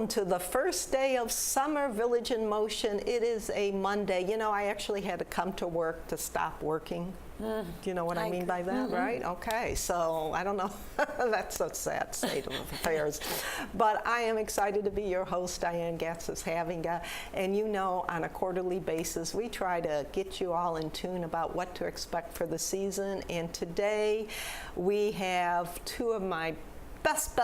welcome to the first day of Summer Village in Motion. It is a Monday. You know, I actually had to come to work to stop working. Do you know what I mean by that, right? Okay, so I don't know. That's a sad state of affairs. But I am excited to be your host, Diane Gatsis Havinga. And you know, on a quarterly basis, we try to get you all in tune about what to expect for the season. And today, we have two of my best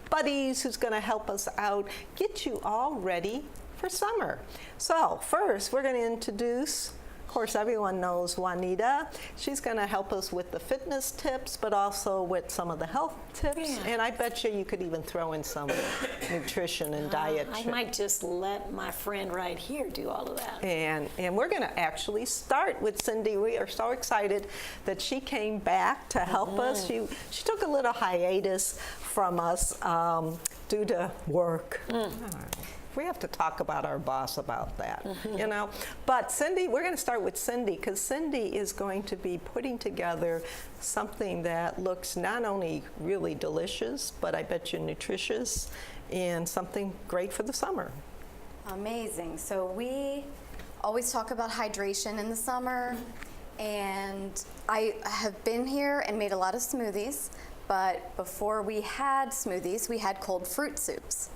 buddies who's going to help us out, get you all ready for summer. So first, we're going to introduce, of course, everyone knows Juanita. She's going to help us with the fitness tips, but also with some of the health tips. Yeah. And I bet you could even throw in some nutrition and diet. I might just let my friend right here do all of that. And we're going to actually start with Cindy. We are so excited that she came back to help us. She took a little hiatus from us due to work. We have to talk about our boss about that, you know. But Cindy, we're going to start with Cindy, because Cindy is going to be putting together something that looks not only really delicious, but I bet you nutritious, and something great for the summer. Amazing. So we always talk about hydration in the summer, and I have been here and made a lot of smoothies, but before we had smoothies, we had cold fruit soups.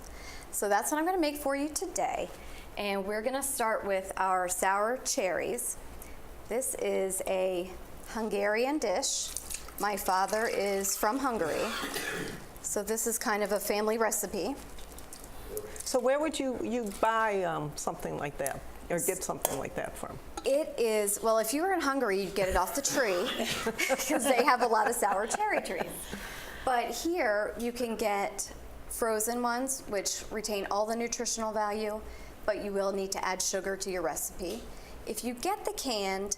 So that's what I'm going to make for you today. And we're going to start with our sour cherries. This is a Hungarian dish. My father is from Hungary. So this is kind of a family recipe. So where would you buy something like that, or get something like that from? It is, well, if you were in Hungary, you'd get it off the tree, because they have a lot of sour cherry trees. But here you can get frozen ones, which retain all the nutritional value, but you will need to add sugar to your recipe. If you get the canned,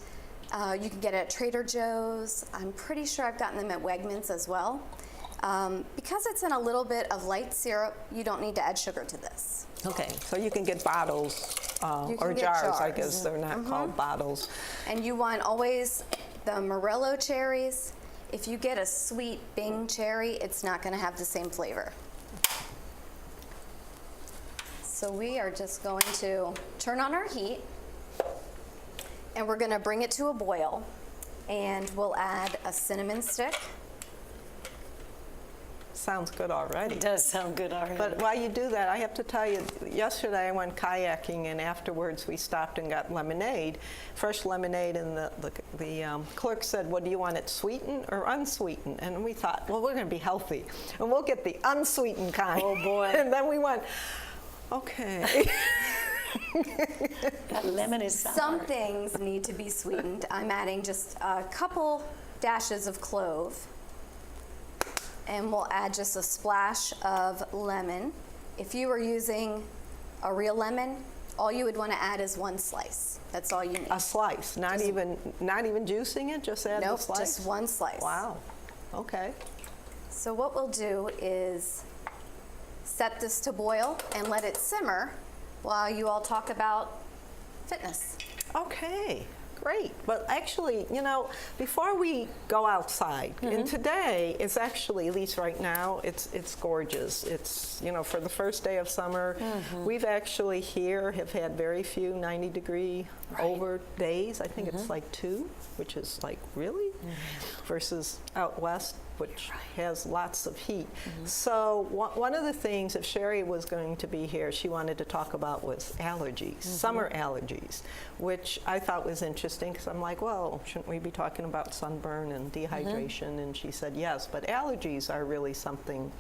you can get it at Trader Joe's. I'm pretty sure I've gotten them at Wegmans as well. Because it's in a little bit of light syrup, you don't need to add sugar to this. Okay, so you can get bottles or jars, I guess they're not called bottles. And you want always the Morello cherries. If you get a sweet Bing cherry, it's not going to have the same flavor. So we are just going to turn on our heat, and we're going to bring it to a boil, and we'll add a cinnamon stick. Sounds good already. It does sound good already. But while you do that, I have to tell you, yesterday I went kayaking, and afterwards we stopped and got lemonade, fresh lemonade, and the clerk said, "What do you want, it sweetened or unsweetened?" And we thought, well, we're going to be healthy, and we'll get the unsweetened kind. Oh boy. And then we went, okay. That lemon is sour. Some things need to be sweetened. I'm adding just a couple dashes of clove, and we'll add just a splash of lemon. If you were using a real lemon, all you would want to add is one slice. That's all you need. A slice, not even juicing it, just add the slice? Nope, just one slice. Wow, okay. So what we'll do is set this to boil and let it simmer while you all talk about fitness. Okay, great. But actually, you know, before we go outside, and today is actually, at least right now, it's gorgeous. It's, you know, for the first day of summer, we've actually here have had very few 90-degree over days. I think it's like 2, which is like, really? Versus out west, which has lots of heat. So one of the things, if Sherry was going to be here, she wanted to talk about was allergies, summer allergies, which I thought was interesting, because I'm like, well, shouldn't we be talking about sunburn and dehydration? And she said yes, but allergies are really something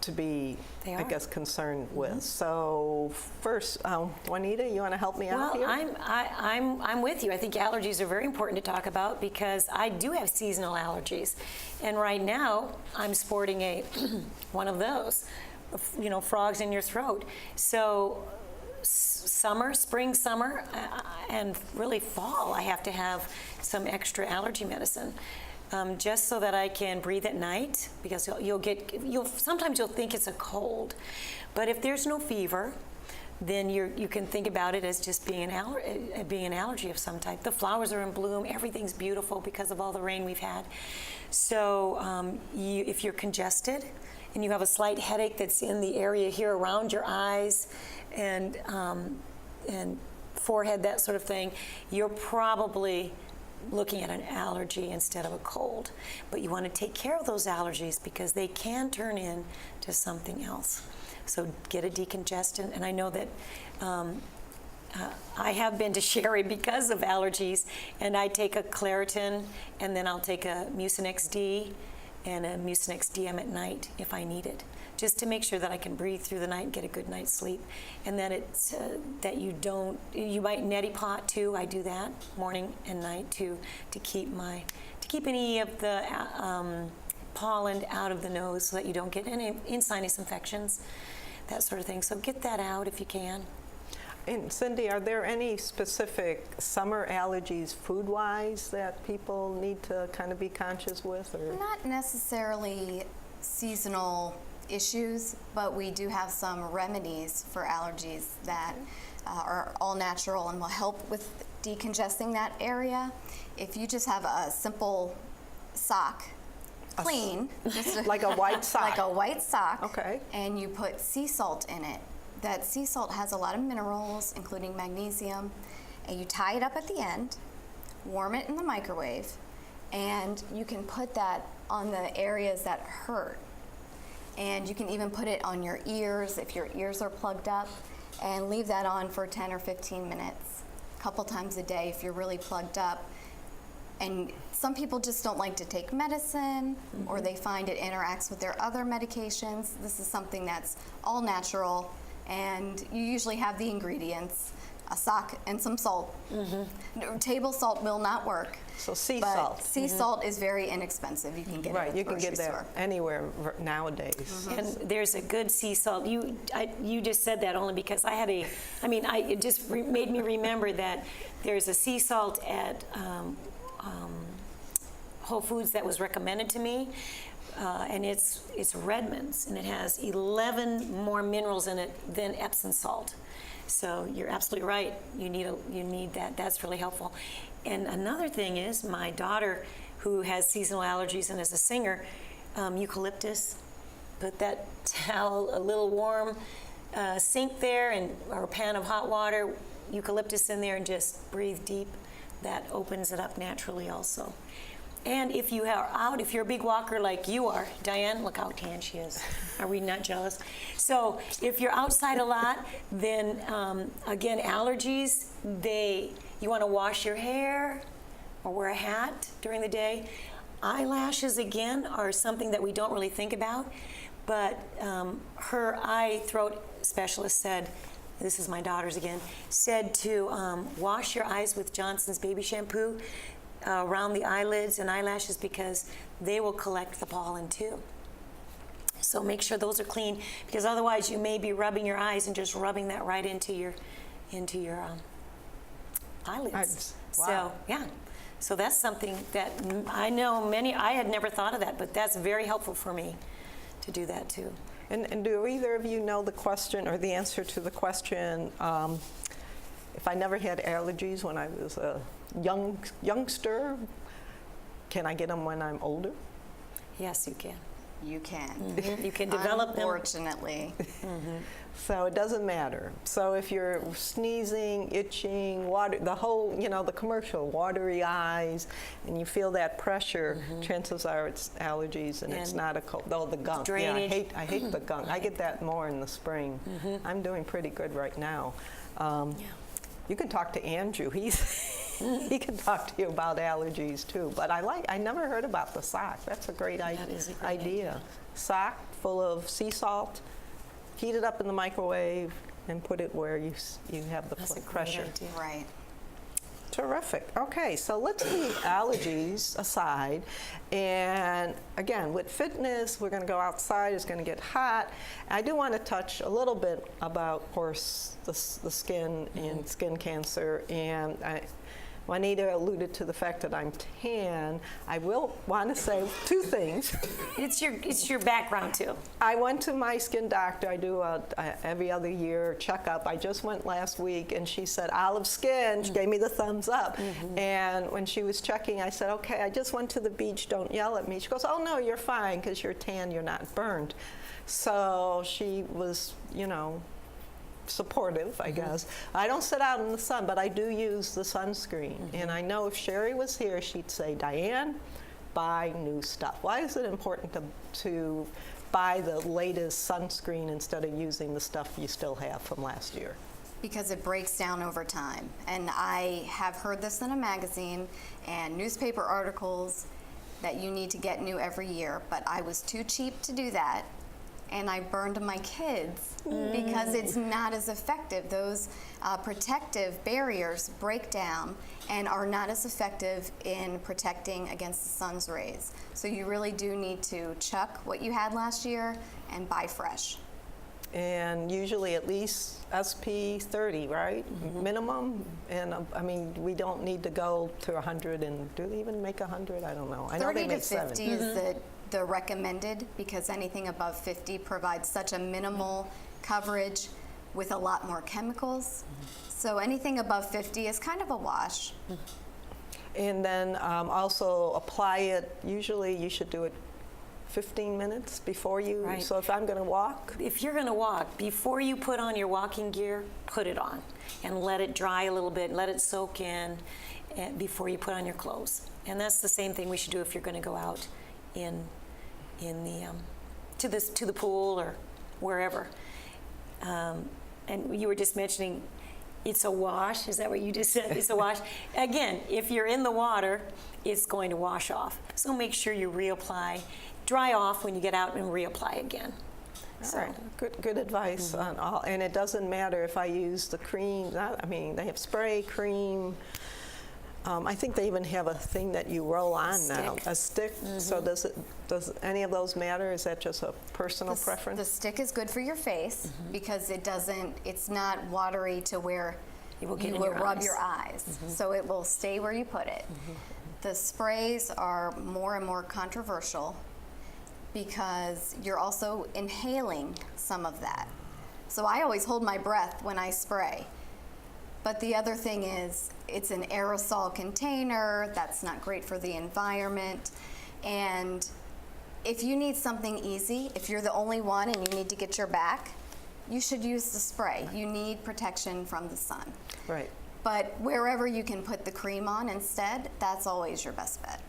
to be, I guess, concerned with. So first, Juanita, you want to help me out here? Well, I'm with you. I think allergies are very important to talk about, because I do have seasonal allergies, and right now I'm sporting a one of those, you know, frogs in your throat. So summer, spring, summer, and really fall, I have to have some extra allergy medicine. Just so that I can breathe at night, because sometimes you'll think it's a cold, but if there's no fever, then you can think about it as just being an allergy of some type. The flowers are in bloom, everything's beautiful because of all the rain we've had. So if you're congested, and you have a slight headache that's in the area here around your eyes and forehead, that sort of thing, you're probably looking at an allergy instead of a cold. But you want to take care of those allergies because they can turn into something else. So get a decongestant. And I know that I have been to Sherry because of allergies, and I take a Claritin, and then I'll take a Mucinex D and a Mucinex DM at night if I need it, just to make sure that I can breathe through the night and get a good night's sleep. And then it's that you might neti pot too. I do that morning and night to keep any of the pollen out of the nose so that you don't get any sinus infections, that sort of thing. So get that out if you can. And Cindy, are there any specific summer allergies food-wise that people need to kind of be conscious with? Or? Not necessarily seasonal issues, but we do have some remedies for allergies that are all natural and will help with decongesting that area. If you just have a simple sock, clean, just like a white sock. Like a white sock. Okay. And you put sea salt in it. That sea salt has a lot of minerals, including magnesium, and you tie it up at the end, warm it in the microwave, and you can put that on the areas that hurt. And you can even put it on your ears if your ears are plugged up, and leave that on for 10 or 15 minutes, a couple times a day if you're really plugged up. And some people just don't like to take medicine, or they find it interacts with their other medications. This is something that's all natural, and you usually have the ingredients, a sock and some salt. Table salt will not work. So sea but salt. Sea salt is very inexpensive. You can get it at the you can get grocery that store. anywhere nowadays. And there's a good sea salt. You just said that only because it just made me remember that there's a sea salt at Whole Foods that was recommended to me. And it's Redmond's, and it has 11 more minerals in it than Epsom salt. So you're absolutely right. You need that. That's really helpful. And another thing is, my daughter, who has seasonal allergies and is a singer, eucalyptus. Put that towel, a little warm sink there, or a pan of hot water, eucalyptus in there, and just breathe deep. That opens it up naturally also. And if you are out, if you're a big walker like you are, Diane, look how tan she is. Are we not jealous? So if you're outside a lot, then again, allergies, you want to wash your hair or wear a hat during the day. Eyelashes, again, are something that we don't really think about. But her eye throat specialist said, this is my daughter's again, said to wash your eyes with Johnson's baby shampoo around the eyelids and eyelashes, because they will collect the pollen too. So make sure those are clean, because otherwise you may be rubbing your eyes and just rubbing that right into your eyelids. Wow. So yeah, so that's something that I know I had never thought of that, but that's very helpful for me to do that too. And do either of you know the question or the answer to the question, if I never had allergies when I was a youngster, can I get them when I'm older? Yes, you can. You can. Mm-hmm. You can develop them. Unfortunately. So it doesn't matter. So if you're sneezing, itching, water, the whole, the commercial, watery eyes, and you feel that pressure, chances are it's allergies and it's not a cold. Oh, the gunk. Drainage. Yeah, I hate the gunk. I get that more in the spring. I'm doing pretty good right now. You can talk to Andrew. He can talk to you about allergies too. But I never heard about the sock. That's a great idea. Sock full of sea salt, heat it up in the microwave, and put it where you have the pressure. Right. Terrific. Okay, so let's leave allergies aside. And again, with fitness, we're going to go outside. It's going to get hot. I do want to touch a little bit about, of course, the skin and skin cancer. And Juanita alluded to the fact that I'm tan. I will want to say two things. It's your background too. I went to my skin doctor. I do a every other year checkup. I just went last week, and she said olive skin. She gave me the thumbs up. And when she was checking, I said, okay, I just went to the beach. Don't yell at me. She goes, oh no, you're fine because you're tan. You're not burned. So she was, supportive, I guess. I don't sit out in the sun, but I do use the sunscreen. And I know if Sherry was here, she'd say, Diane, buy new stuff. Why is it important to buy the latest sunscreen instead of using the stuff you still have from last year? Because it breaks down over time. And I have heard this in a magazine and newspaper articles that you need to get new every year, but I was too cheap to do that. And I burned my kids because it's not as effective. Those protective barriers break down and are not as effective in protecting against the sun's rays. So you really do need to chuck what you had last year and buy fresh. And usually at least SP 30, right? Minimum. And I mean, we don't need to go to 100. And do they even make 100? I don't know. I know they 30 make to 50 70. is the recommended, because anything above 50 provides such a minimal coverage with a lot more chemicals. So anything above 50 is kind of a wash. And then also apply it, usually you should do it 15 minutes before you, Right. so if I'm going to walk. If you're going to walk, before you put on your walking gear, put it on and let it dry a little bit, let it soak in before you put on your clothes. And that's the same thing we should do if you're going to go out in the to the pool or wherever. And you were just mentioning it's a wash. Is that what you just said? It's a wash. Again, if you're in the water, it's going to wash off. So make sure you reapply. Dry off when you get out and reapply again. All right. Good advice on all. And it doesn't matter if I use the cream. I mean, they have spray, cream. I think they even have a thing that you roll on now, a stick. So does any of those matter? Is that just a personal preference? The stick is good for your face because it's not watery to where It will get you in will your rub eyes. your eyes. So it will stay where you put it. The sprays are more and more controversial because you're also inhaling some of that. So I always hold my breath when I spray. But the other thing is, it's an aerosol container. That's not great for the environment. And if you need something easy, if you're the only one and you need to get your back, you should use the spray. You need protection from the sun. Right. But wherever you can put the cream on instead, that's always your best bet.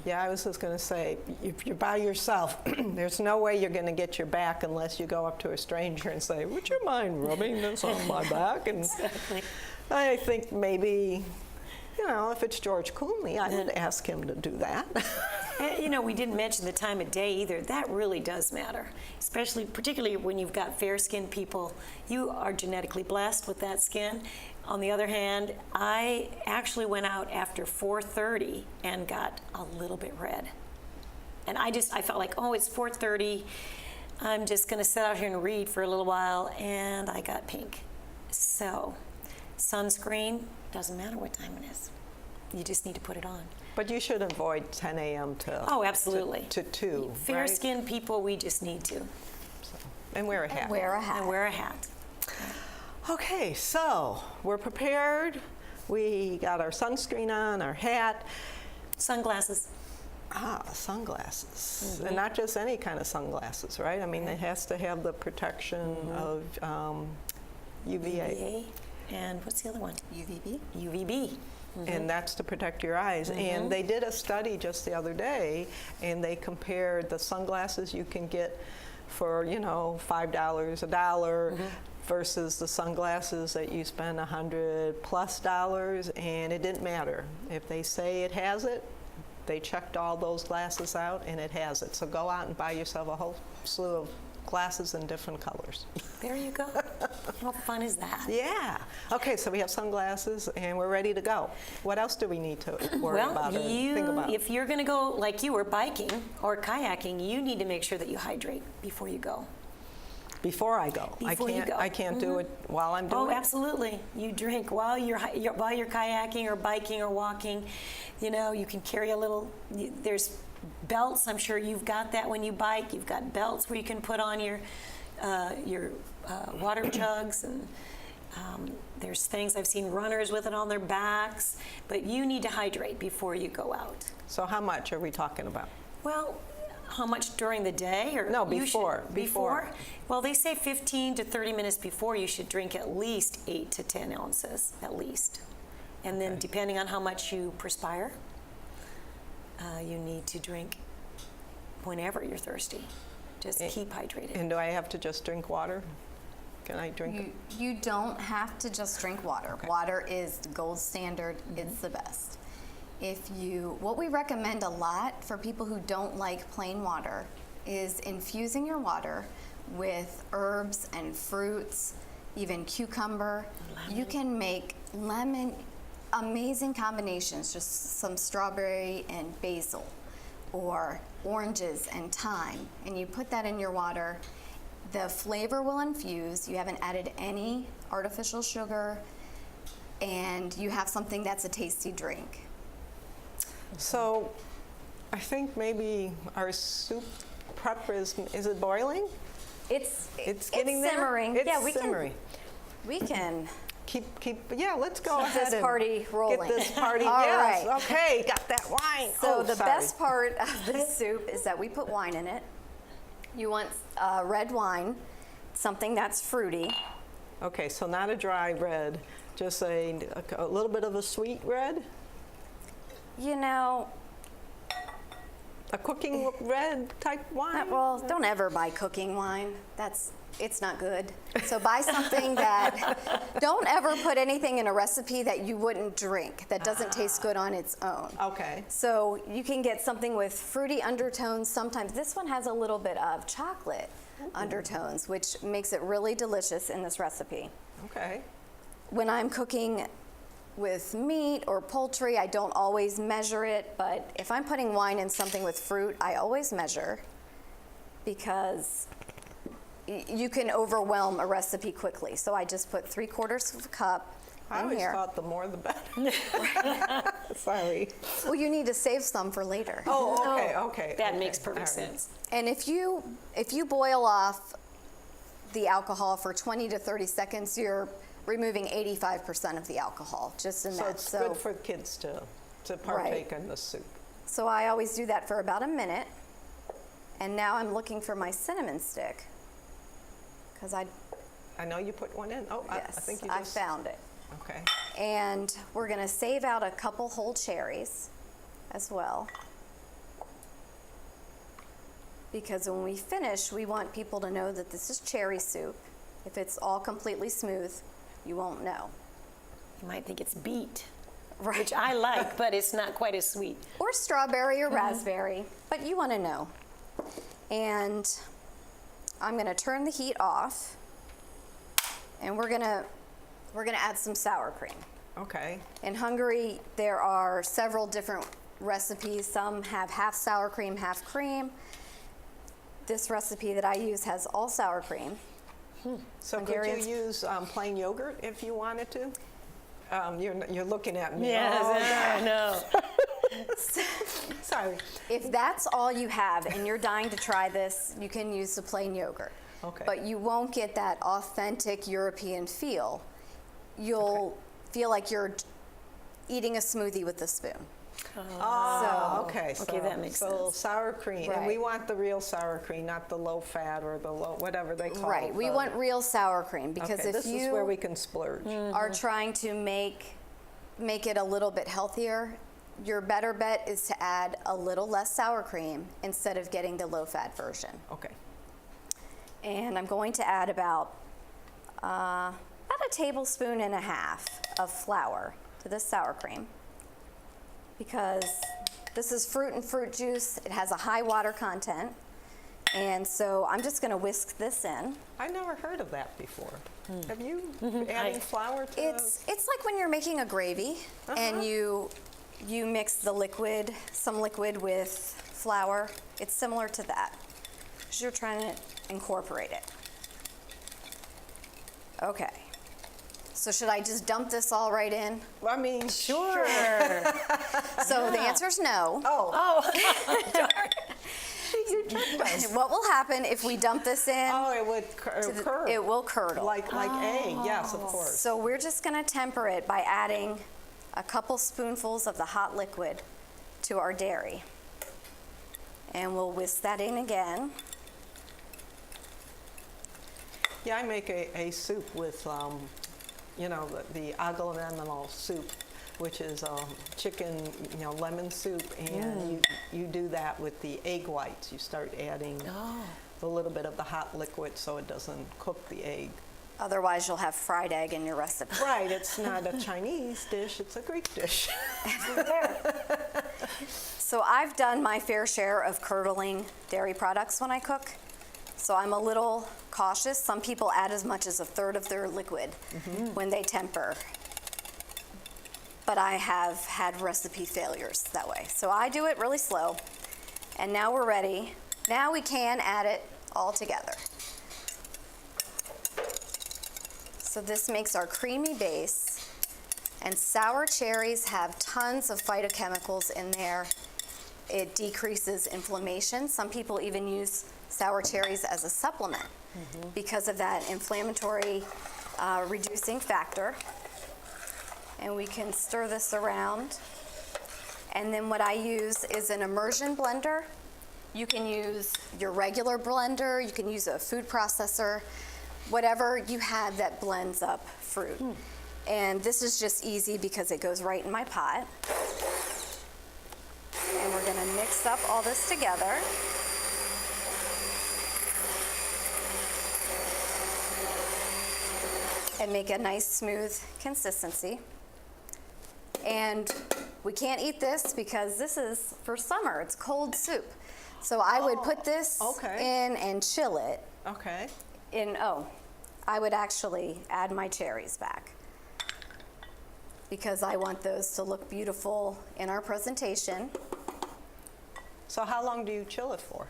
Yeah, I was just going to say, if you're by yourself, there's no way you're going to get your back unless you go up to a stranger and say, would you mind rubbing this on my back? And Exactly. I think maybe, if it's George Clooney, I would ask him to do that. And, we didn't mention the time of day either. That really does matter, particularly when you've got fair-skinned people. You are genetically blessed with that skin. On the other hand, I actually went out after 4:30 and got a little bit red. And I felt like, it's 4:30. I'm just going to sit out here and read for a little while, and I got pink. So, sunscreen, doesn't matter what time it is. You just need to put it on. But you should avoid 10 a.m. Absolutely. to 2, Fair-skinned people, we just need to. And wear a hat. Wear a hat. And wear a hat. Okay, so we're prepared. We got our sunscreen on, our hat. Sunglasses. Sunglasses. And not just any kind of sunglasses, right? I mean, it has to have the protection of UVA. UVA. And what's the other one? UVB. UVB. And that's to protect your eyes. And they did a study just the other day, and they compared the sunglasses you can get for, $5, $1, versus the sunglasses that you spend $100+ and it didn't matter. If they say it has it, they checked all those glasses out and it has it. So go out and buy yourself a whole slew of glasses in different colors. There you go. How fun is that? Yeah. Okay, so we have sunglasses and we're ready to go. What else do we need to worry about or think about? If you're going to go like you were biking or kayaking, you need to make sure that you hydrate before you go. Before I go. I can't do it while I'm doing it. Oh, absolutely. You drink while you're kayaking or biking or walking. You can carry a little. There's belts. I'm sure you've got that when you bike. You've got belts where you can put on your water jugs, and there's things I've seen runners with it on their backs. But you need to hydrate before you go out. So how much are we talking about? Well, How much during the day? Or No, you before. Well, they say 15 to 30 minutes before you should drink at least 8 to 10 ounces, at least. And then depending on how much you perspire, you need to drink whenever you're thirsty. Just keep hydrated. And do I have to just drink water? Can I drink? You don't have to just drink water. Okay. Water is the gold standard. It's the best. What we recommend a lot for people who don't like plain water is infusing your water with herbs and fruits, even cucumber. Lemon. You can make amazing combinations, just some strawberry and basil, or oranges and thyme, and you put that in your water. The flavor will infuse. You haven't added any artificial sugar, and you have something that's a tasty drink. So I think maybe our soup prep is it boiling? It's getting there? simmering. It's Yeah, simmering. we can Yeah, let's go keep ahead this and party rolling. get this party. All Yes, right. okay, got that wine. So Oh, the sorry. best part of this soup is that we put wine in it. You want red wine, something that's fruity. Okay, so not a dry red, just a little bit of a sweet red? You know, A cooking red type wine? well, don't ever buy cooking wine. It's not good. So buy something that, don't ever put anything in a recipe that you wouldn't drink, that doesn't taste good on its own. Okay. So you can get something with fruity undertones. Sometimes this one has a little bit of chocolate undertones, which makes it really delicious in this recipe. Okay. When I'm cooking with meat or poultry, I don't always measure it, but if I'm putting wine in something with fruit, I always measure, because you can overwhelm a recipe quickly. So I just put 3/4 of a cup I in always here. thought the more the better. Sorry. Well, you need to save some for later. Oh, okay. That okay. makes perfect All right. sense. And if you boil off the alcohol for 20 to 30 seconds, you're removing 85% of the alcohol just in So that. it's good for kids to partake in the soup. So I always do that for about a minute. And now I'm looking for my cinnamon stick, because I know you put one in. Oh, yes, I think you I just. found it. Okay. And we're going to save out a couple whole cherries as well, because when we finish, we want people to know that this is cherry soup. If it's all completely smooth, you won't know. You might think it's beet, Right. which I like, but it's not quite as sweet. Or strawberry or raspberry, but you want to know. And I'm going to turn the heat off, and we're going to add some sour cream. Okay. In Hungary, there are several different recipes. Some have half sour cream, half cream. This recipe that I use has all sour cream. So Hungarians- could you use plain yogurt if you wanted to? You're looking at me. Yes, Oh, I know. sorry. If that's all you have and you're dying to try this, you can use the plain yogurt. Okay. But you won't get that authentic European feel. You'll feel like you're eating a smoothie with a spoon. Oh, okay. Okay, that makes sense. Sour cream, and we Right. want the real sour cream, not the low fat or the low whatever they call it. Right, we want real sour cream, because Okay, if this you is where we can splurge. are trying to make it a little bit healthier, your better bet is to add a little less sour cream instead of getting the low-fat version. Okay. And I'm going to add about a tablespoon and a half of flour to this sour cream, because this is fruit and fruit juice. It has a high water content. And so I'm just going to whisk this in. I never heard of that before. Have you adding flour to? It's like when you're making a gravy and you mix the liquid, some liquid with flour. It's similar to that, because you're trying to incorporate it. Okay. So should I just dump this all right in? I mean, Sure. So the answer is no. Oh, What will happen if we dump this in? oh, it would curdle. It will curdle. Like egg. Yes, of course. So we're just going to temper it by adding a couple spoonfuls of the hot liquid to our dairy. And we'll whisk that in again. Yeah, I make a soup with, you know, the aglavenal soup, which is chicken, you know, lemon soup, and you do that with the egg whites. You start adding a little bit of the hot liquid so it doesn't cook the egg. Otherwise, you'll have fried egg in your recipe. Right, it's not a Chinese dish, it's a Greek dish. So I've done my fair share of curdling dairy products when I cook. So I'm a little cautious. Some people add as much as a third of their liquid when they temper. But I have had recipe failures that way. So I do it really slow. And now we're ready. Now we can add it all together. So this makes our creamy base. And sour cherries have tons of phytochemicals in there. It decreases inflammation. Some people even use sour cherries as a supplement because of that inflammatory reducing factor. And we can stir this around. And then what I use is an immersion blender. You can use your regular blender, you can use a food processor, whatever you have that blends up fruit. And this is just easy because it goes right in my pot. And we're gonna mix up all this together. And make a nice smooth consistency. And we can't eat this because this is for summer, it's cold soup. So I would put this in and chill it. Okay. I would actually add my cherries back because I want those to look beautiful in our presentation. So how long do you chill it for?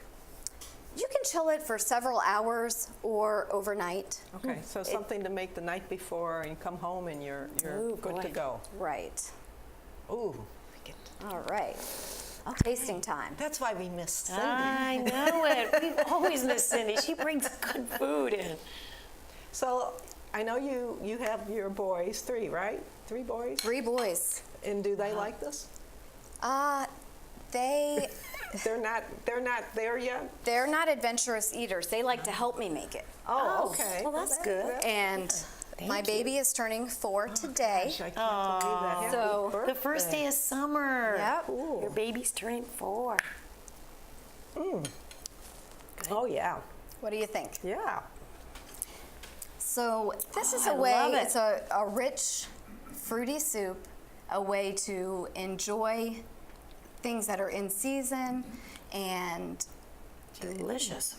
You can chill it for several hours or overnight. Okay, so something to make the night before and you come home and you're good to go. Right. Ooh. All right. Tasting time. That's why we missed Cindy. I know it. We've always missed Cindy. She brings good food in. So I know you have your boys, 3, right? 3 boys? 3 boys. And do they like this? They're not there yet? They're not adventurous eaters. They like to help me make it. Oh, okay. Well, that's good. And my baby is turning 4 today. Gosh, I can't believe that. Happy So, birthday. The first day of summer. Yep. Your baby's turning 4. Oh, yeah. What do you think? Yeah. So this is I a way, love it. it's a rich, fruity soup, a way to enjoy things that are in season, and Delicious.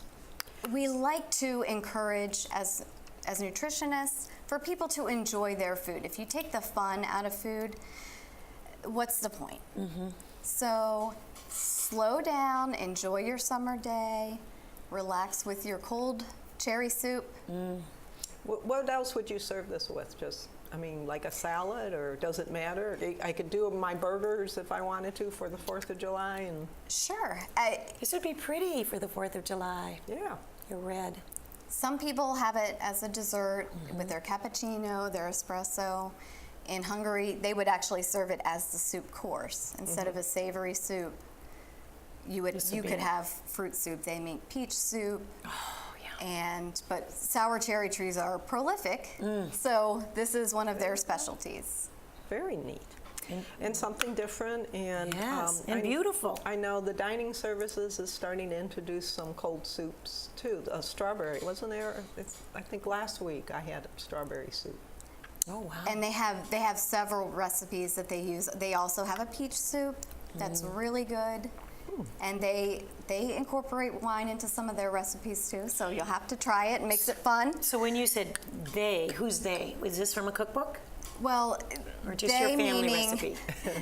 we like to encourage, as nutritionists, for people to enjoy their food. If you take the fun out of food, what's the point? So slow down, enjoy your summer day, relax with your cold cherry soup. What else would you serve this with? Just, I mean, like a salad, or does it matter? I could do my burgers if I wanted to for the 4th of July, and Sure. This would be pretty for the 4th of July. yeah. Your red. Some people have it as a dessert with their cappuccino, their espresso. In Hungary, they would actually serve it as the soup course. Instead of a savory soup, you could have fruit soup. They make peach soup. But sour cherry trees are prolific, so this is one of their specialties. Very neat. And something different, and Yes, and beautiful. I know the dining services is starting to introduce some cold soups too. Strawberry, wasn't there? I think last week I had strawberry soup. Oh, wow. And they have several recipes that they use. They also have a peach soup that's really good. And they incorporate wine into some of their recipes too, so you'll have to try it. It makes it fun. So when you said they, who's they? Was this from a cookbook? Well, Or just your family meaning, recipe?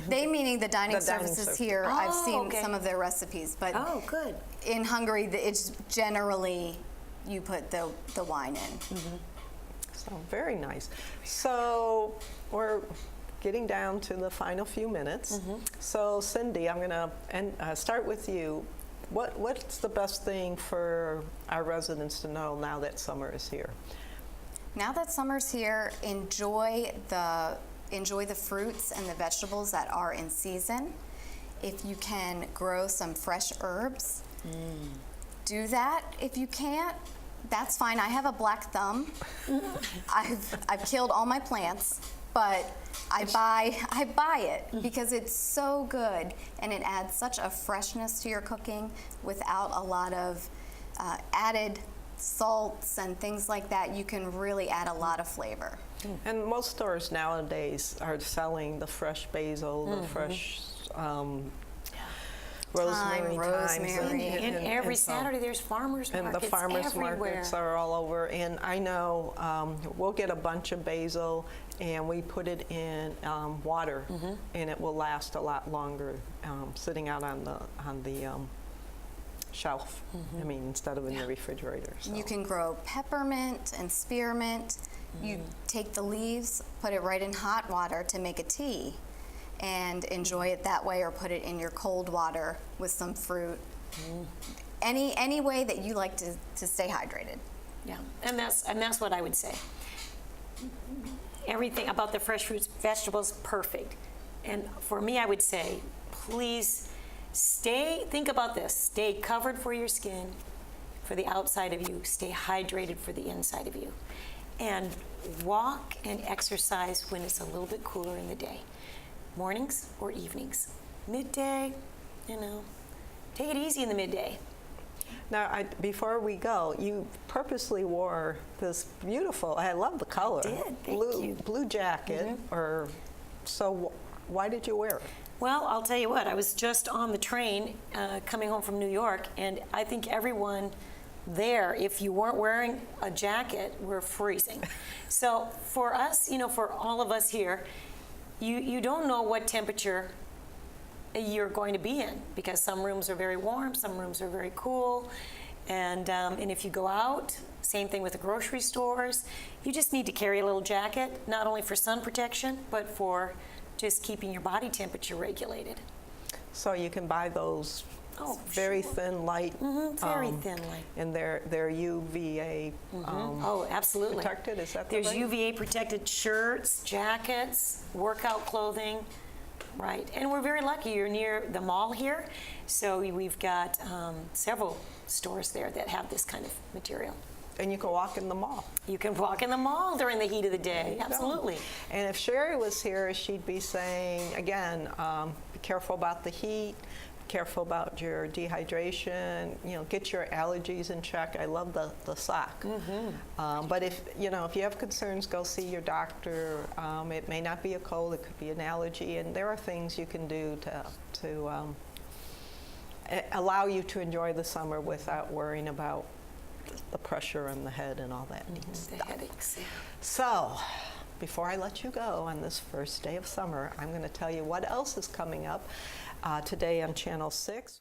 They meaning the dining The dining services service. here. I've Oh, seen okay. some of their recipes, but Oh, good. in Hungary, it's generally you put the wine in. So very nice. So we're getting down to the final few minutes. So Cindy, I'm going to start with you. What's the best thing for our residents to know now that summer is here? Now that summer's here, enjoy the fruits and the vegetables that are in season. If you can grow some fresh herbs, Do that. If you can't, that's fine. I have a black thumb. I've killed all my plants, but I buy it because it's so good and it adds such a freshness to your cooking without a lot of added salts and things like that. You can really add a lot of flavor. And most stores nowadays are selling the fresh basil, the fresh rosemary, rosemary. And every Saturday there's farmers markets and the farmers everywhere. markets are all over. And I know we'll get a bunch of basil and we put it in water, and it will last a lot longer sitting out on the shelf. I mean, instead of in the refrigerator. So. You can grow peppermint and spearmint. You take the leaves, put it right in hot water to make a tea, and enjoy it that way, or put it in your cold water with some fruit. Any way that you like to stay hydrated. Yeah, and that's what I would say. Everything about the fresh fruits, vegetables, perfect. And for me, I would say, please think about this. Stay covered for your skin, for the outside of you. Stay hydrated for the inside of you. And walk and exercise when it's a little bit cooler in the day. Mornings or evenings. Midday, take it easy in the midday. Now, before we go, you purposely wore this beautiful, I love the color. I did, thank you. Blue jacket, so why did you wear it? Well, I'll tell you what, I was just on the train coming home from New York, and I think everyone there, if you weren't wearing a jacket, were freezing. So for us, for all of us here, you don't know what temperature you're going to be in, because some rooms are very warm, some rooms are very cool, and if you go out, same thing with the grocery stores, you just need to carry a little jacket, not only for sun protection, but for just keeping your body temperature regulated. So you can buy those very thin, light. Very thin light. And they're UVA Absolutely. protected, is that There's right? UVA protected shirts, jackets, workout clothing. Right, and we're very lucky. You're near the mall here, so we've got several stores there that have this kind of material. And you can walk in the mall. You can walk in the mall during the heat of the day, absolutely. And if Sherry was here, she'd be saying, again, be careful about the heat, be careful about your dehydration, get your allergies in check. I love the sock. But if you have concerns, go see your doctor. It may not be a cold, it could be an allergy, and there are things you can do to allow you to enjoy the summer without worrying about the pressure on the head and all that neat stuff. The headaches. Yeah. So, before I let you go on this first day of summer, I'm going to tell you what else is coming up today on Channel 6.